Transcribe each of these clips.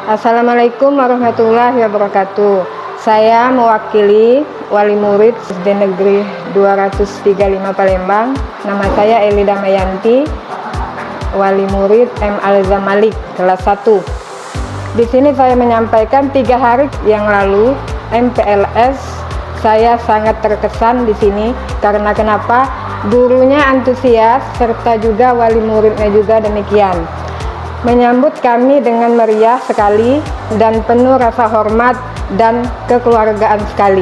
Assalamualaikum warahmatullahi wabarakatuh. Saya mewakili wali murid SD Negeri 235 Palembang. Nama saya Elida Mayanti, wali murid M. Alza Malik, kelas 1. Di sini saya menyampaikan 3 hari yang lalu MPLS. Saya sangat terkesan di sini karena kenapa? Gurunya antusias serta juga wali muridnya juga demikian. Menyambut kami dengan meriah sekali dan penuh rasa hormat dan kekeluargaan sekali.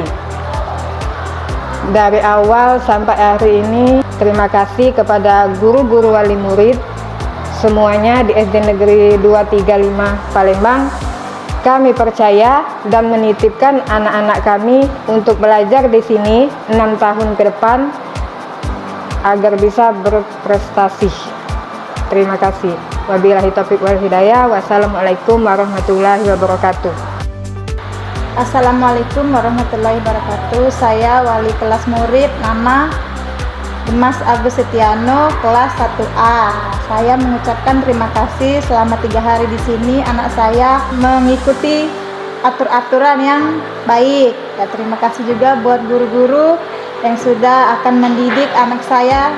Dari awal sampai hari ini, terima kasih kepada guru-guru wali murid semuanya di SD Negeri 235 Palembang. Kami percaya dan menitipkan anak-anak kami untuk belajar di sini 6 tahun ke depan agar bisa berprestasi. Terima kasih. Wabillahi taufiq wal hidayah. Wassalamualaikum warahmatullahi wabarakatuh. Assalamualaikum warahmatullahi wabarakatuh. Saya wali kelas murid, nama Dimas Agus Setiano, kelas 1A. Saya mengucapkan terima kasih selama 3 hari di sini. Anak saya mengikuti aturan yang baik. Ya, terima kasih juga buat guru-guru yang sudah akan mendidik anak saya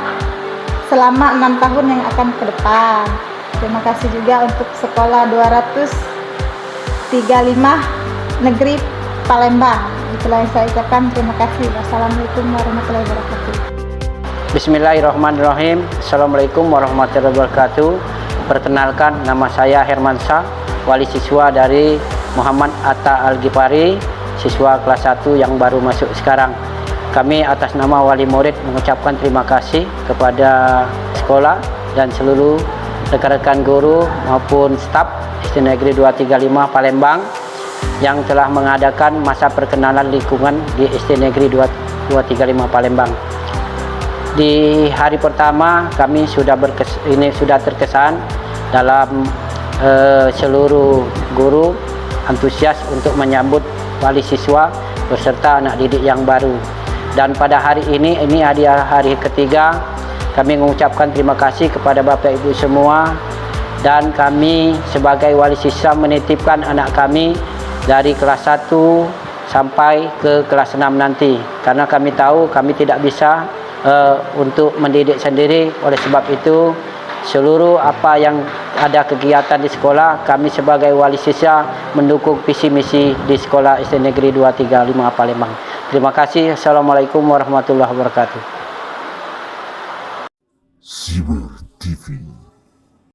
selama 6 tahun yang akan ke depan. Terima kasih juga untuk sekolah 235 Negeri Palembang. Itulah yang saya ucapkan, terima kasih. Wassalamualaikum warahmatullahi wabarakatuh. Bismillahirrahmanirrahim. Assalamualaikum warahmatullahi wabarakatuh. Perkenalkan, nama saya Hermansyah, wali siswa dari Muhammad Atta Al-Ghifari, siswa kelas 1 yang baru masuk sekarang. Kami atas nama wali murid mengucapkan terima kasih kepada sekolah dan seluruh rekan-rekan guru maupun staf SD Negeri 235 Palembang yang telah mengadakan masa perkenalan lingkungan di SD Negeri 235 Palembang. Di hari pertama kami sudah terkesan dalam seluruh guru antusias untuk menyambut wali siswa beserta anak didik yang baru. Dan pada hari ini hari ketiga, kami mengucapkan terima kasih kepada Bapak Ibu semua, dan kami sebagai wali siswa menitipkan anak kami dari kelas 1 sampai ke kelas 6 nanti, karena kami tahu kami tidak bisa untuk mendidik sendiri. Oleh sebab itu, seluruh apa yang ada kegiatan di sekolah, kami sebagai wali siswa mendukung visi misi di sekolah SD Negeri 235 Palembang. Terima kasih. Assalamualaikum warahmatullahi wabarakatuh. Siber TV.